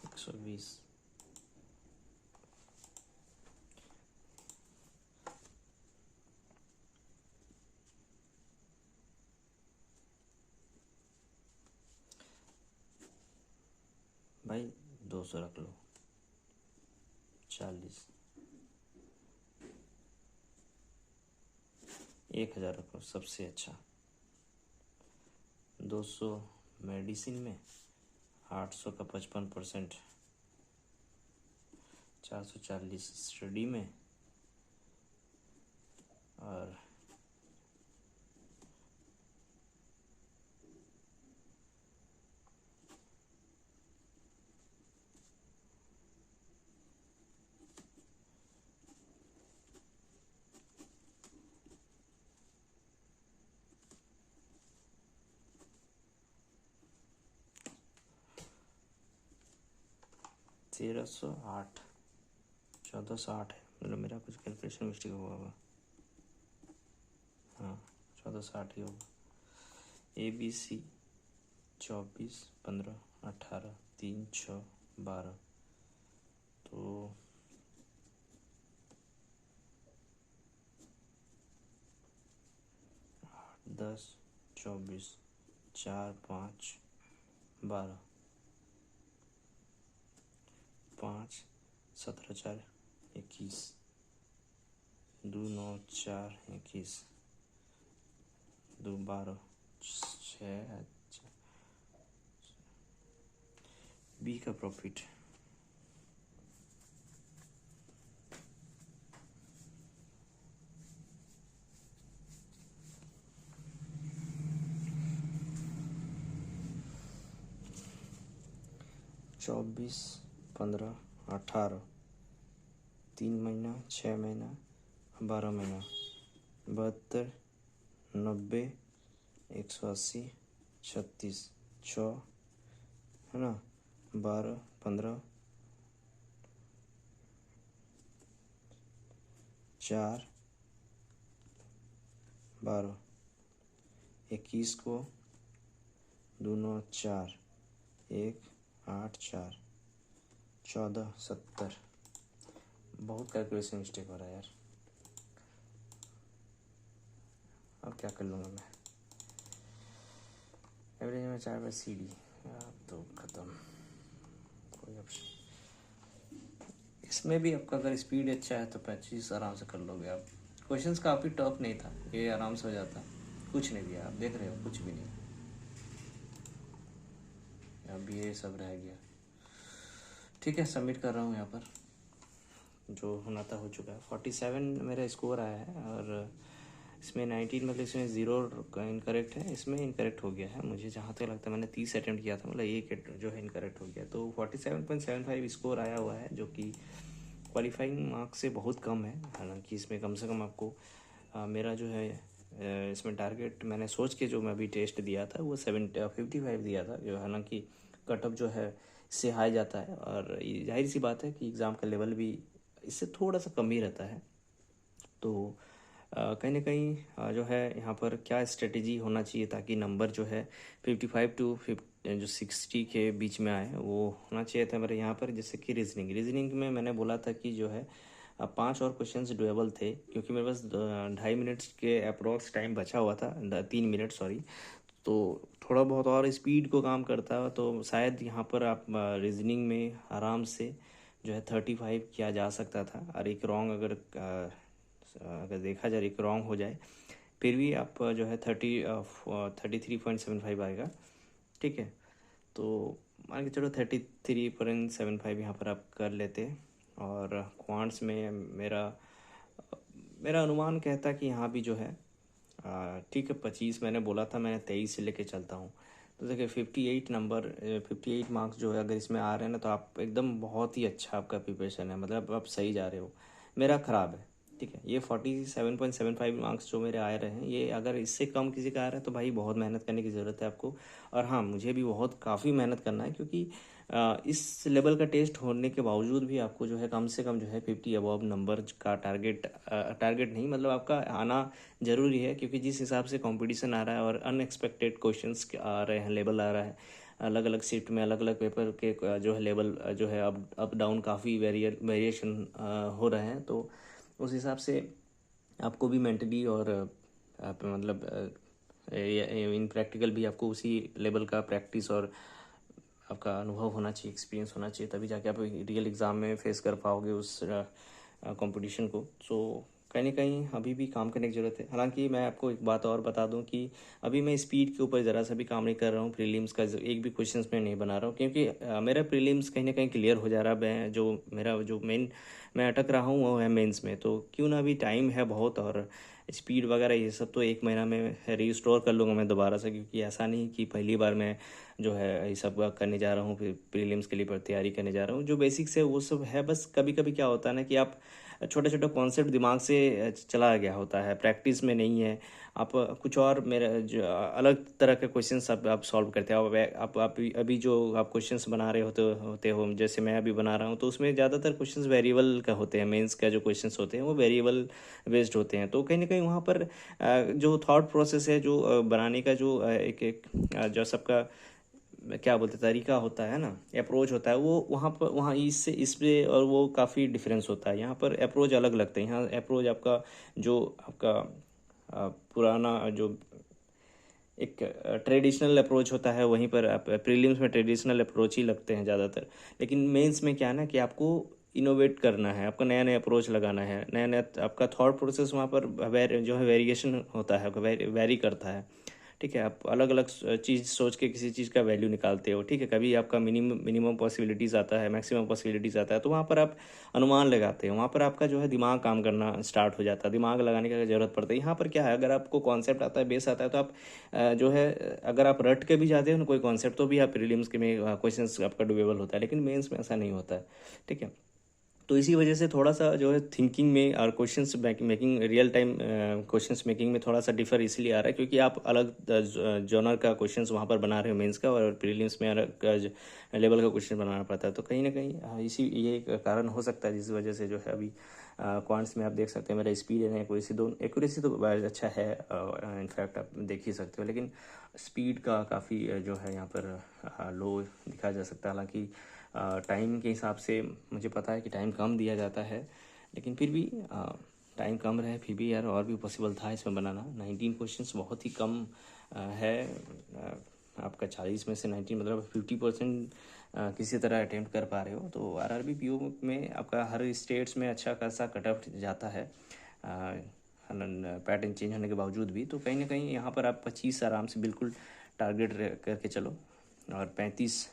एक 120। भाई 200 रख लो। 40। 1000 रखो सबसे अच्छा। 200 मेडिसिन में, 800 का 55%, 440 स्टडी में, और 1308, 1408 है, मतलब मेरा कुछ कैलकुलेशन मिस्टेक हुआ होगा। हाँ 1408 ही होगा। ABC 24, 15, 18, 3, 6, 12, तो 10, 24, 4, 5, 12, 5, 17, 4, 21, 2, 9, 4, 21, 2, 12, 6, बी का प्रॉफिट 24, 15, 18, 3 महीना, 6 महीना, 12 महीना, 72, 90, 180, 36, 6 है ना, 12, 15, 4, 12, 21 को 2, 9, 4, 1, 8, 4, 14, 70। बहुत कैलकुलेशन मिस्टेक हो रहा है यार, अब क्या कर लूँगा मैं। एवरेज में 4 बार CD, अब तो ख़त्म, कोई ऑप्शन। इसमें भी आपका अगर स्पीड अच्छा है तो 25 आराम से कर लोगे आप। क्वेश्चंस काफ़ी टफ नहीं था, ये आराम से हो जाता। कुछ नहीं दिया, आप देख रहे हो कुछ भी नहीं। अब ये सब रह गया। ठीक है, सबमिट कर रहा हूँ यहाँ पर। जो होना था हो चुका है। 47 मेरा स्कोर आया है और इसमें 19 मतलब इसमें 0 इनकरेक्ट है, इसमें इनकरेक्ट हो गया है। मुझे जहाँ तक लगता है मैंने 30 अटैम्प्ट किया था, मतलब एक जो है इनकरेक्ट हो गया। तो 47.75 स्कोर आया हुआ है, जो कि क्वालिफाइंग मार्क्स से बहुत कम है। हालांकि इसमें कम से कम आपको मेरा जो है इसमें टारगेट मैंने सोच के जो मैं अभी टेस्ट दिया था वो 55 दिया था, जो हालांकि कट ऑफ जो है इससे हाई जाता है। और जाहिर सी बात है कि एग्ज़ाम का लेवल भी इससे थोड़ा सा कम ही रहता है। तो कहीं ना कहीं जो है यहाँ पर क्या स्ट्रेटेजी होना चाहिए ताकि नंबर जो है 55 टू 60 के बीच में आए, वो होना चाहिए था मेरे यहाँ पर। जैसे कि रीजनिंग में मैंने बोला था कि जो है 5 और क्वेश्चंस डुएबल थे, क्योंकि मेरे पास 2.5 मिनट्स के अप्रोक्स टाइम बचा हुआ था, 3 मिनट सॉरी। तो थोड़ा बहुत और स्पीड को काम करता तो शायद यहाँ पर आप रीजनिंग में आराम से जो है 35 किया जा सकता था। और एक रॉन्ग अगर देखा जाए, एक रॉन्ग हो जाए, फिर भी आप जो है 33.75 आएगा। ठीक है, तो मान के चलो 33.75 यहाँ पर आप कर लेते। और क्वांट्स में मेरा अनुमान कहता कि यहाँ भी जो है ठीक है 25 मैंने बोला था, मैंने 23 से लेके चलता हूँ। तो देखिए 58 मार्क्स जो है अगर इसमें आ रहे हैं ना, तो आप एकदम बहुत ही अच्छा आपका प्रिपरेशन है, मतलब आप सही जा रहे हो। मेरा ख़राब है, ठीक है। ये 47.75 मार्क्स जो मेरे आ रहे हैं, ये अगर इससे कम किसी का आ रहा है तो भाई बहुत मेहनत करने की ज़रूरत है आपको। और हाँ, मुझे भी बहुत काफ़ी मेहनत करना है, क्योंकि इस लेवल का टेस्ट होने के बावजूद भी आपको जो है कम से कम जो है 50 अबव नंबर का टारगेट नहीं, मतलब आपका आना ज़रूरी है। क्योंकि जिस हिसाब से कंपटीशन आ रहा है और अनएक्सपेक्टेड क्वेश्चंस आ रहे हैं, लेवल आ रहा है, अलग अलग शिफ्ट में अलग अलग पेपर के जो है लेवल जो है अप डाउन काफ़ी वेरिएशन हो रहे हैं। तो उस हिसाब से आपको भी मेंटली और आप मतलब इन प्रैक्टिकल भी आपको उसी लेवल का प्रैक्टिस और आपका अनुभव होना चाहिए, एक्सपीरियंस होना चाहिए, तभी जाके आप रियल एग्ज़ाम में फेस कर पाओगे उस कंपटीशन को। सो कहीं ना कहीं अभी भी काम करने की ज़रूरत है। हालांकि मैं आपको एक बात और बता दूं कि अभी मैं स्पीड के ऊपर ज़रा सा भी काम नहीं कर रहा हूँ। प्रीलिम्स का एक भी क्वेश्चन में नहीं बना रहा हूँ, क्योंकि मेरा प्रीलिम्स कहीं ना कहीं क्लियर हो जा रहा है। मेरा जो मेन मैं अटक रहा हूँ वो है मेंस में। तो क्यों ना, अभी टाइम है बहुत, और स्पीड वगैरह ये सब तो 1 महीना में रिस्टोर कर लूँगा मैं दोबारा से। क्योंकि ऐसा नहीं कि पहली बार मैं जो है ये सब करने जा रहा हूँ, फिर प्रीलिम्स के लिए तैयारी करने जा रहा हूँ। जो बेसिक्स है वो सब है, बस कभी कभी क्या होता है ना कि आप छोटा छोटा कॉन्सेप्ट दिमाग से चला गया होता है, प्रैक्टिस में नहीं है। आप कुछ और मेरा जो अलग तरह के क्वेश्चंस आप सॉल्व करते हो। आप अभी जो आप क्वेश्चंस बना रहे होते हो, जैसे मैं अभी बना रहा हूँ, तो उसमें ज़्यादातर क्वेश्चंस वेरिएबल का होते हैं। मेंस का जो क्वेश्चंस होते हैं वो वेरिएबल बेस्ड होते हैं। तो कहीं ना कहीं वहाँ पर जो थॉट प्रोसेस है, जो बनाने का जो एक एक जो सबका क्या बोलते तरीका होता है ना, अप्रोच होता है, वो वहाँ इससे इस पे और वो काफ़ी डिफरेंस होता है। यहाँ पर अप्रोच अलग लगते हैं। यहाँ अप्रोच आपका जो आपका पुराना जो एक ट्रेडिशनल अप्रोच होता है, वहीं पर आप प्रीलिम्स में ट्रेडिशनल अप्रोच ही लगते हैं ज़्यादातर। लेकिन मेंस में क्या है ना कि आपको इनोवेट करना है, आपको नया नया अप्रोच लगाना है, नया नया आपका थॉट प्रोसेस वहाँ पर जो है वेरिएशन होता है, वेरी करता है। ठीक है, आप अलग अलग चीज़ सोच के किसी चीज़ का वैल्यू निकालते हो। ठीक है, कभी आपका मिनिमम पॉसिबिलिटीज़ आता है, मैक्सिमम पॉसिबिलिटीज़ आता है, तो वहाँ पर आप अनुमान लगाते हो। वहाँ पर आपका जो है दिमाग काम करना स्टार्ट हो जाता है, दिमाग लगाने की ज़रूरत पड़ती है। यहाँ पर क्या है, अगर आपको कॉन्सेप्ट आता है, बेस आता है, तो आप जो है अगर आप रट के भी जाते हो ना कोई कॉन्सेप्ट, तो भी आप प्रीलिम्स के में क्वेश्चंस आपका डुएबल होता है। लेकिन मेंस में ऐसा नहीं होता है। ठीक है, तो इसी वजह से थोड़ा सा जो है थिंकिंग में और questions making, real time questions making में थोड़ा सा डिफर इसलिए आ रहा है क्योंकि आप अलग जॉनर का क्वेश्चंस वहाँ पर बना रहे हो मेंस का, और प्रीलिम्स में अलग लेवल का क्वेश्चन बनाना पड़ता है। तो कहीं ना कहीं इसी ये एक कारण हो सकता है जिस वजह से जो है अभी क्वांट्स में आप देख सकते हैं मेरा स्पीड एंड एक्यूरेसी दोनों, एक्यूरेसी तो अच्छा है इनफैक्ट आप देख ही सकते हो, लेकिन स्पीड का काफ़ी जो है यहाँ पर लो दिखा जा सकता है। हालांकि टाइम के हिसाब से मुझे पता है कि टाइम कम दिया जाता है, लेकिन फिर भी टाइम कम रहे फिर भी यार और भी पॉसिबल था इसमें बनाना। 19 क्वेश्चंस बहुत ही कम है। आपका 40 में से 19 मतलब 50% किसी तरह अटेम्प्ट कर पा रहे हो। तो आरआरबी पीओ में आपका हर स्टेट्स में अच्छा खासा कट ऑफ जाता है पैटर्न चेंज होने के बावजूद भी। तो कहीं ना कहीं यहाँ पर आप 25 आराम से बिल्कुल टारगेट करके चलो, और 35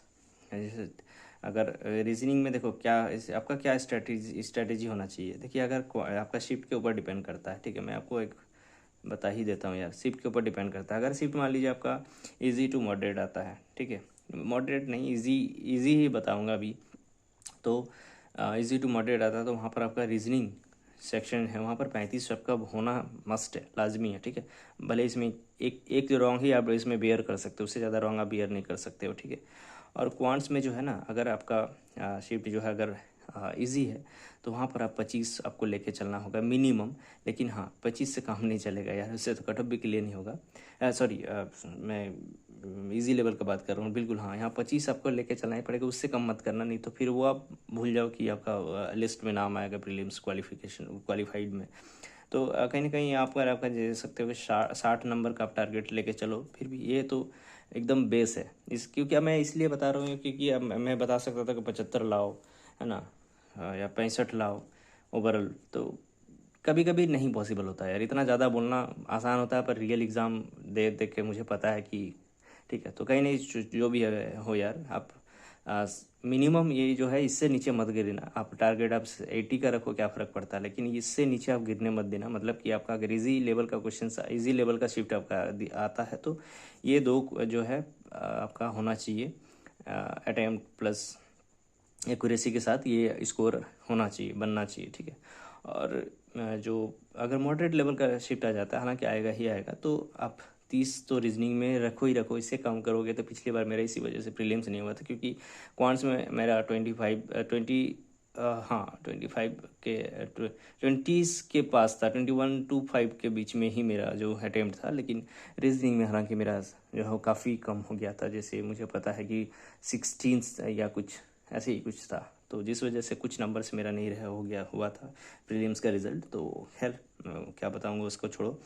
जैसे अगर रीजनिंग में देखो क्या आपका क्या स्ट्रेटेजी होना चाहिए। देखिए, अगर आपका शिफ्ट के ऊपर डिपेंड करता है। ठीक है, मैं आपको एक बता ही देता हूँ यार, शिफ्ट के ऊपर डिपेंड करता है। अगर शिफ्ट मान लीजिए आपका इजी टू मॉडरेट आता है, ठीक है, मॉडरेट नहीं, इजी ही बताऊँगा अभी। तो इजी टू मॉडरेट आता है, तो वहाँ पर आपका रीजनिंग सेक्शन है, वहाँ पर 35 सबका होना मस्ट है, लाजमी है। ठीक है, भले इसमें एक रॉन्ग ही आप इसमें बेयर कर सकते हो, उससे ज़्यादा रॉन्ग आप बेयर नहीं कर सकते हो। ठीक है, और क्वांट्स में जो है ना, अगर आपका शिफ्ट जो है अगर इजी है, तो वहाँ पर आप 25 आपको लेके चलना होगा मिनिमम। लेकिन हाँ, 25 से काम नहीं चलेगा यार, उससे तो कट ऑफ भी क्लियर नहीं होगा। सॉरी, मैं इजी लेवल का बात कर रहा हूँ। बिल्कुल हाँ, यहाँ 25 आपको लेके चलना ही पड़ेगा, उससे कम मत करना, नहीं तो फिर वो आप भूल जाओ कि आपका लिस्ट में नाम आएगा प्रीलिम्स क्वालिफाइड में। तो कहीं ना कहीं आप अगर आपका दे सकते हो कि 60 नंबर का आप टारगेट लेके चलो, फिर भी ये तो एकदम बेस है। क्योंकि अब मैं इसलिए बता रहा हूँ क्योंकि अब मैं बता सकता था कि 75 लाओ, है ना, या 65 लाओ ओवरऑल। तो कभी कभी नहीं पॉसिबल होता है यार, इतना ज़्यादा बोलना आसान होता है, पर रियल एग्ज़ाम दे दे के मुझे पता है कि ठीक है। तो कहीं नहीं, जो भी हो यार, आप मिनिमम ये जो है इससे नीचे मत गिरना। आप टारगेट आप 80 का रखो, क्या फ़र्क पड़ता है, लेकिन इससे नीचे आप गिरने मत देना। मतलब कि आपका अगर इजी लेवल का क्वेश्चन, इजी लेवल का शिफ्ट आपका आता है, तो ये दो जो है आपका होना चाहिए, अटेम्प्ट प्लस एक्यूरेसी के साथ ये स्कोर होना चाहिए, बनना चाहिए। ठीक है, और जो अगर मॉडरेट लेवल का शिफ्ट आ जाता है, हालांकि आएगा ही आएगा, तो आप 30 तो रीजनिंग में रखो ही रखो। इससे कम करोगे तो पिछली बार मेरा इसी वजह से प्रीलिम्स नहीं हुआ था, क्योंकि क्वांट्स में मेरा 25 के 20 के पास था, 21 to 5 के बीच में ही मेरा जो अटेम्प्ट था। लेकिन रीजनिंग में हालांकि मेरा जो है काफ़ी कम हो गया था, जैसे मुझे पता है कि 16 या कुछ ऐसे ही कुछ था। तो जिस वजह से कुछ नंबर्स मेरा नहीं रहा हुआ था प्रीलिम्स का रिज़ल्ट। तो खैर क्या बताऊंगा, उसको छोड़ो।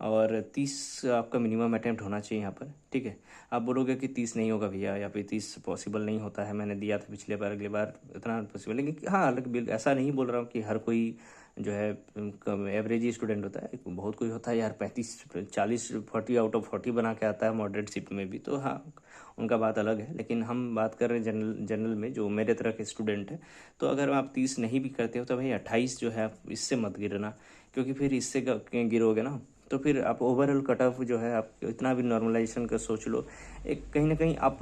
और 30 आपका मिनिमम अटेम्प्ट होना चाहिए यहाँ पर। ठीक है, आप बोलोगे कि 30 नहीं होगा भैया, या फिर 30 पॉसिबल नहीं होता है, मैंने दिया था पिछले बार, अगले बार इतना पॉसिबल। लेकिन हाँ, अलग ऐसा नहीं बोल रहा हूँ कि हर कोई जो है एवरेज ही स्टूडेंट होता है। बहुत कोई होता है यार 35 40 40 आउट ऑफ 40 बना के आता है मॉडरेट शिफ्ट में भी, तो हाँ, उनका बात अलग है। लेकिन हम बात कर रहे हैं जनरल में, जो मेरे तरह के स्टूडेंट हैं। तो अगर आप 30 नहीं भी करते हो, तो भाई 28 जो है आप इससे मत गिरना, क्योंकि फिर इससे गिरोगे ना तो फिर आप ओवरऑल कट ऑफ जो है आप इतना भी नॉर्मलाइजेशन का सोच लो, एक कहीं ना कहीं आप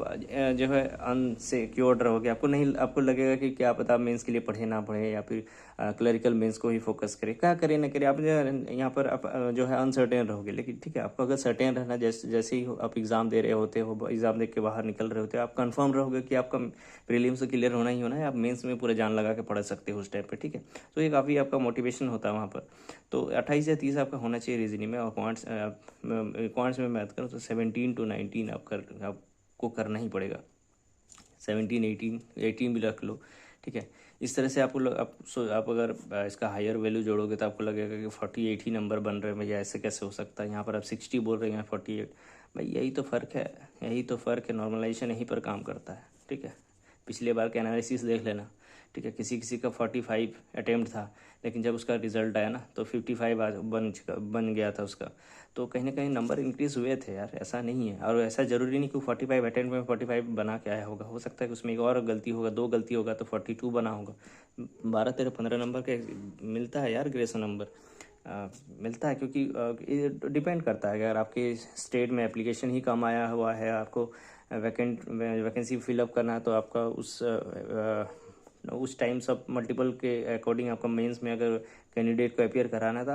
जो है अनसिक्योर्ड रहोगे। आपको नहीं, आपको लगेगा कि क्या पता मेंस के लिए पढ़े ना पढ़े, या फिर क्लरिकल मेंस को ही फोकस करें, क्या करें ना करें, आप जो है यहाँ पर आप जो है अनसर्टेन रहोगे। लेकिन ठीक है, आपको अगर सर्टेन रहना, जैसे ही आप एग्ज़ाम दे रहे होते हो, एग्ज़ाम दे के बाहर निकल रहे होते हो, आप कंफर्म रहोगे कि आपका प्रीलिम्स तो क्लियर होना ही होना है, आप मेंस में पूरा जान लगा के पढ़ सकते हो उस टाइम पे, ठीक है। तो ये काफ़ी आपका मोटिवेशन होता है वहाँ पर। तो 28 या 30 आपका होना चाहिए रीजनिंग में, और क्वांट्स में बात करूँ तो 17 to 19 आपको करना ही पड़ेगा। 17, 18 भी रख लो, ठीक है। इस तरह से आप अगर इसका हायर वैल्यू जोड़ोगे तो आपको लगेगा कि 48 ही नंबर बन रहे हैं भैया, ऐसे कैसे हो सकता है। यहाँ पर आप 60 बोल रहे हैं, 48। भाई यही तो फ़र्क है, यही तो फ़र्क है, नॉर्मलाइजेशन यहीं पर काम करता है, ठीक है। पिछले बार का एनालिसिस देख लेना, ठीक है। किसी किसी का 45 अटैम्प्ट था, लेकिन जब उसका रिजल्ट आया ना तो 55 बन गया था उसका। तो कहीं ना कहीं नंबर इंक्रीज हुए थे यार, ऐसा नहीं है। और ऐसा ज़रूरी नहीं कि 45 अटेम्प्ट में 45 बना के आया होगा, हो सकता है कि उसमें एक और गलती होगा, 2 गलती होगा तो 42 बना होगा। 12, 13, 15 नंबर के मिलता है यार ग्रेजुएशन नंबर, मिलता है, क्योंकि ये डिपेंड करता है। अगर आपके स्टेट में एप्लीकेशन ही कम आया हुआ है, आपको वैकेंसी फिलअप करना है, तो आपका उस टाइम सब मल्टीपल के अकॉर्डिंग आपका मेंस में अगर कैंडिडेट को अपियर कराना है, तो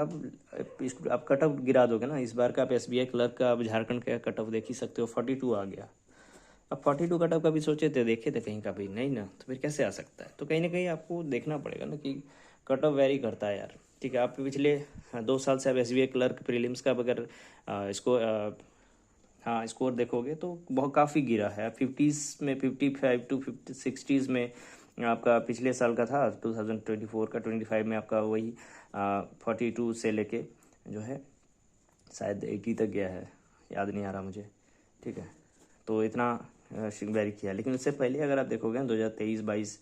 आप कट ऑफ गिरा दोगे ना। इस बार का आप SBI क्लर्क का, आप झारखंड का कट ऑफ देख ही सकते हो, 42 आ गया। अब 42 कट ऑफ का भी सोचे थे, देखे थे कहीं का भी नहीं ना, तो फिर कैसे आ सकता है। तो कहीं ना कहीं आपको देखना पड़ेगा ना कि कट ऑफ वेरी करता है यार, ठीक है। आप पिछले 2 साल से आप SBI क्लर्क प्रीलिम्स का अगर इसको हाँ स्कोर देखोगे तो बहुत काफ़ी गिरा है। 50s में 55 to 60s में आपका पिछले साल का था, 2024 का 25 में आपका वही 42 से लेके जो है शायद 80 तक गया है, याद नहीं आ रहा मुझे, ठीक है। तो इतना वेरी किया। लेकिन उससे पहले अगर आप देखोगे ना 2023-22,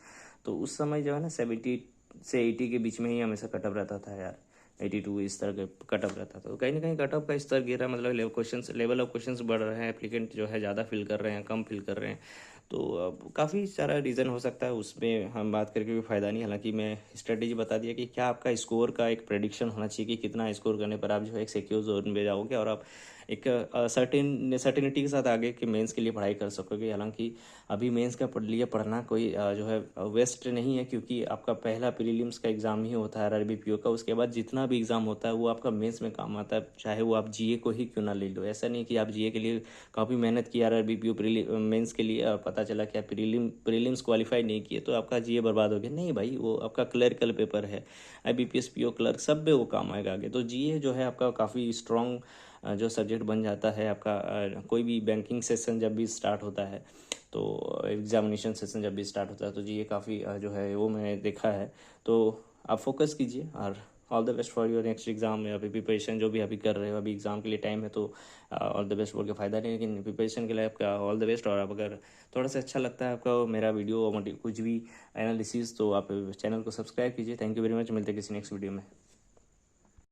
तो उस समय जो है ना 70 से 80 के बीच में ही हमेशा कट ऑफ रहता था यार, 82 इस तरह का कट ऑफ रहता था। तो कहीं ना कहीं कट ऑफ का स्तर गिरा, मतलब लेवल ऑफ क्वेश्चंस बढ़ रहे हैं, एप्लीकेंट जो है ज़्यादा फिल कर रहे हैं, कम फिल कर रहे हैं। तो काफ़ी सारा रीज़न हो सकता है, उसमें हम बात करके भी फ़ायदा नहीं। हालांकि मैं स्ट्रेटेजी बता दिया कि क्या आपका स्कोर का एक प्रेडिक्शन होना चाहिए कि कितना स्कोर करने पर आप जो है एक सिक्योर जोन में जाओगे, और आप एक सर्टेनिटी के साथ आगे के मेंस के लिए पढ़ाई कर सकोगे। हालांकि अभी मेंस का लिए पढ़ना कोई जो है वेस्ट नहीं है, क्योंकि आपका पहला प्रीलिम्स का एग्ज़ाम ही होता है RRB PO का। उसके बाद जितना भी एग्ज़ाम होता है वो आपका मेंस में काम आता है, चाहे वो आप GA को ही क्यों ना ले लो। ऐसा नहीं कि आप GA के लिए काफ़ी मेहनत की, RRB PO मेंस के लिए, और पता चला कि आप प्रीलिम्स क्वालिफाई नहीं किए तो आपका GA बर्बाद हो गया। नहीं भाई, वो आपका क्लरिकल पेपर है, IBPS PO क्लर्क सब में वो काम आएगा आगे। तो GA जो है आपका काफ़ी स्ट्रॉन्ग जो सब्जेक्ट बन जाता है आपका। कोई भी बैंकिंग सेशन जब भी स्टार्ट होता है, तो एग्जामिनेशन सेशन जब भी स्टार्ट होता है, तो GA काफ़ी जो है वो मैंने देखा है। तो आप फोकस कीजिए, और all the best for your next exam. या फिर प्रिपरेशन जो भी अभी कर रहे हो, अभी एग्ज़ाम के लिए टाइम है, तो ऑल द बेस्ट बोल के फ़ायदा नहीं, लेकिन प्रिपरेशन के लिए आपका ऑल द बेस्ट। और आप अगर थोड़ा सा अच्छा लगता है आपका मेरा वीडियो और कुछ भी एनालिसिस, तो आप चैनल को सब्सक्राइब कीजिए। थैंक यू वेरी मच, मिलते हैं किसी नेक्स्ट वीडियो में।